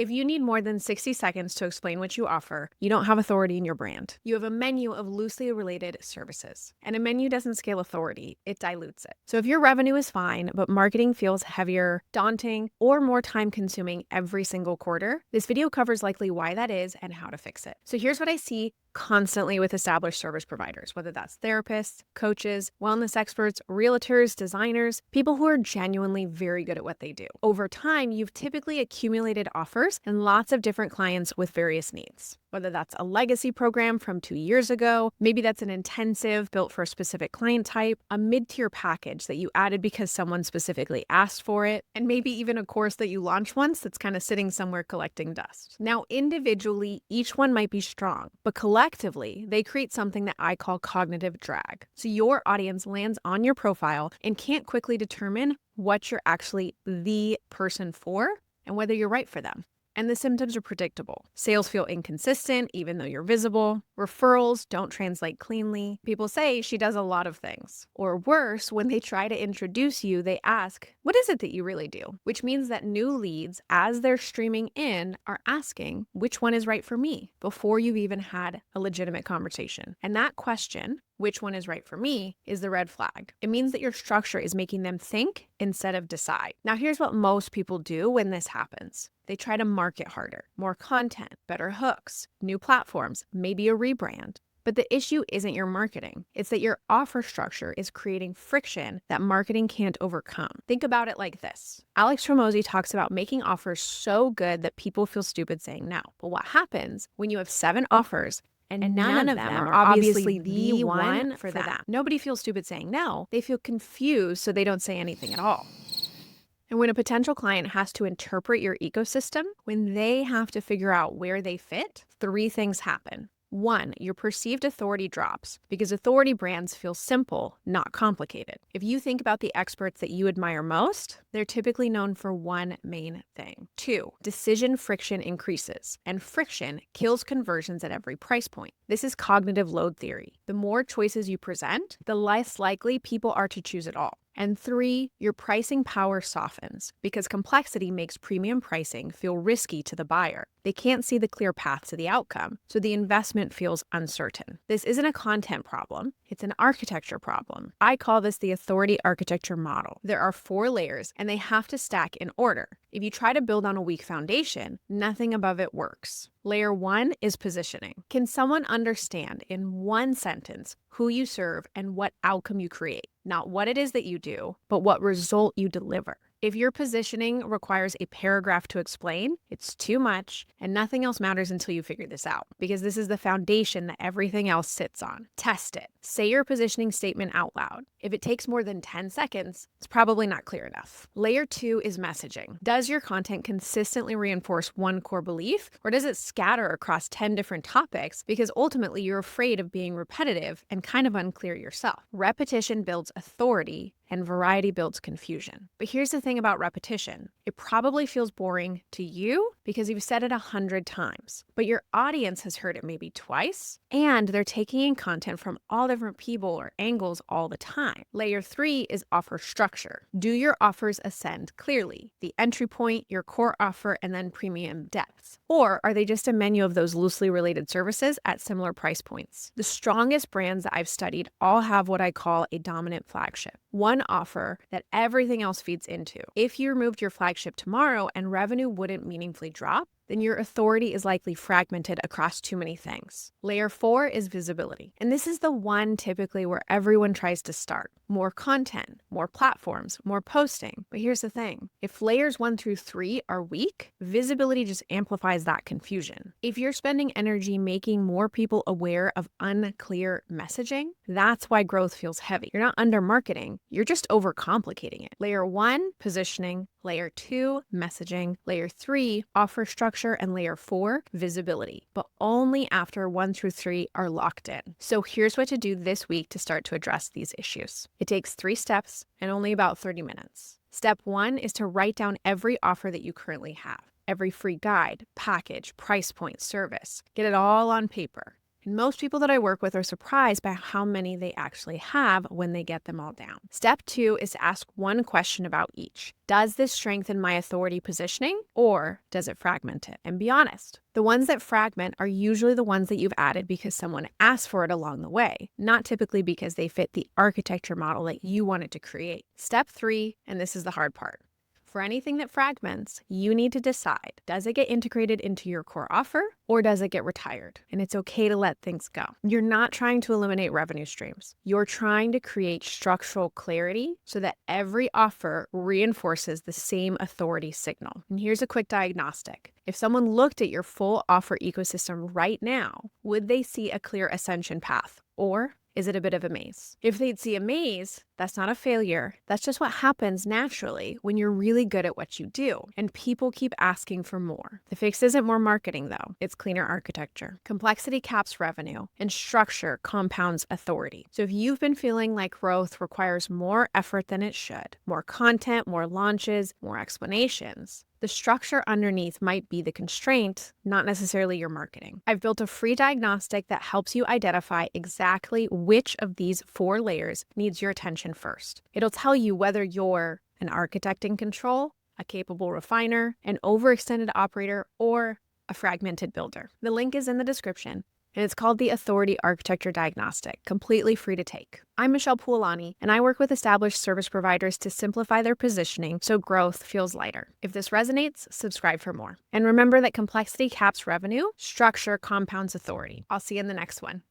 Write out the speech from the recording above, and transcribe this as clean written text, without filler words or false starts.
If you need more than 60 seconds to explain what you offer, you don't have authority in your brand. You have a menu of loosely related services. And a menu doesn't scale authority, it dilutes it. So if your revenue is fine, but marketing feels heavier, daunting, or more time consuming every single quarter, this video covers likely why that is and how to fix it. So here's what I see constantly with established service providers, whether that's therapists, coaches, wellness experts, realtors, designers, people who are genuinely very good at what they do. Over time, you've typically accumulated offers and lots of different clients with various needs. Whether that's a legacy program from 2 years ago, maybe that's an intensive built for a specific client type, a mid-tier package that you added because someone specifically asked for it, and maybe even a course that you launched once that's kind of sitting somewhere collecting dust. Now, individually, each one might be strong, but collectively, they create something that I call cognitive drag. So your audience lands on your profile and can't quickly determine what you're actually the person for and whether you're right for them. And the symptoms are predictable. Sales feel inconsistent, even though you're visible. Referrals don't translate cleanly. People say she does a lot of things. Or worse, when they try to introduce you, they ask, what is it that you really do? Which means that new leads, as they're streaming in, are asking, which one is right for me? Before you've even had a legitimate conversation. And that question, which one is right for me, is the red flag. It means that your structure is making them think instead of decide. Now, here's what most people do when this happens. They try to market harder, more content, better hooks, new platforms, maybe a rebrand. But the issue isn't your marketing. It's that your offer structure is creating friction that marketing can't overcome. Think about it like this. Alex Hormozi talks about making offers so good that people feel stupid saying no. But what happens when you have 7 offers and none of them are obviously the one for them? Nobody feels stupid saying no. They feel confused, so they don't say anything at all. And when a potential client has to interpret your ecosystem, when they have to figure out where they fit, 3 things happen. 1, your perceived authority drops because authority brands feel simple, not complicated. If you think about the experts that you admire most, they're typically known for one main thing. 2, decision friction increases, and friction kills conversions at every price point. This is cognitive load theory. The more choices you present, the less likely people are to choose at all. And 3, your pricing power softens because complexity makes premium pricing feel risky to the buyer. They can't see the clear path to the outcome, so the investment feels uncertain. This isn't a content problem, it's an architecture problem. I call this the authority architecture model. There are 4 layers, and they have to stack in order. If you try to build on a weak foundation, nothing above it works. Layer 1 is positioning. Can someone understand in one sentence who you serve and what outcome you create? Not what it is that you do, but what result you deliver. If your positioning requires a paragraph to explain, it's too much, and nothing else matters until you figure this out, because this is the foundation that everything else sits on. Test it. Say your positioning statement out loud. If it takes more than 10 seconds, it's probably not clear enough. Layer 2 is messaging. Does your content consistently reinforce one core belief, or does it scatter across 10 different topics because ultimately you're afraid of being repetitive and kind of unclear yourself? Repetition builds authority, and variety builds confusion. But here's the thing about repetition. It probably feels boring to you because you've said it 100 times, but your audience has heard it maybe twice, and they're taking in content from all different people or angles all the time. Layer 3 is offer structure. Do your offers ascend clearly? The entry point, your core offer, and then premium depths? Or are they just a menu of those loosely related services at similar price points? The strongest brands that I've studied all have what I call a dominant flagship. One offer that everything else feeds into. If you removed your flagship tomorrow and revenue wouldn't meaningfully drop, then your authority is likely fragmented across too many things. Layer 4 is visibility. And this is the one typically where everyone tries to start. More content, more platforms, more posting. But here's the thing. If layers 1 through 3 are weak, visibility just amplifies that confusion. If you're spending energy making more people aware of unclear messaging, that's why growth feels heavy. You're not under marketing, you're just overcomplicating it. Layer 1, positioning. Layer 2, messaging. Layer 3, offer structure. And layer 4, visibility. But only after 1 through 3 are locked in. So here's what to do this week to start to address these issues. It takes 3 steps and only about 30 minutes. Step 1 is to write down every offer that you currently have. Every free guide, package, price point, service. Get it all on paper. And most people that I work with are surprised by how many they actually have when they get them all down. Step 2 is to ask one question about each. Does this strengthen my authority positioning, or does it fragment it? And be honest. The ones that fragment are usually the ones that you've added because someone asked for it along the way, not typically because they fit the architecture model that you wanted to create. Step 3, and this is the hard part. For anything that fragments, you need to decide, does it get integrated into your core offer or does it get retired? And it's okay to let things go. You're not trying to eliminate revenue streams. You're trying to create structural clarity so that every offer reinforces the same authority signal. And here's a quick diagnostic. If someone looked at your full offer ecosystem right now, would they see a clear ascension path? Or is it a bit of a maze? If they'd see a maze, that's not a failure. That's just what happens naturally when you're really good at what you do. And people keep asking for more. The fix isn't more marketing, though. It's cleaner architecture. Complexity caps revenue, and structure compounds authority. So if you've been feeling like growth requires more effort than it should, more content, more launches, more explanations, the structure underneath might be the constraint, not necessarily your marketing. I've built a free diagnostic that helps you identify exactly which of these 4 layers needs your attention first. It'll tell you whether you're an architect in control, a capable refiner, an overextended operator, or a fragmented builder. The link is in the description. And it's called the Authority Architecture Diagnostic, completely free to take. I'm Michelle Pualani, and I work with established service providers to simplify their positioning so growth feels lighter. If this resonates, subscribe for more. And remember that complexity caps revenue, structure compounds authority. I'll see you in the next one.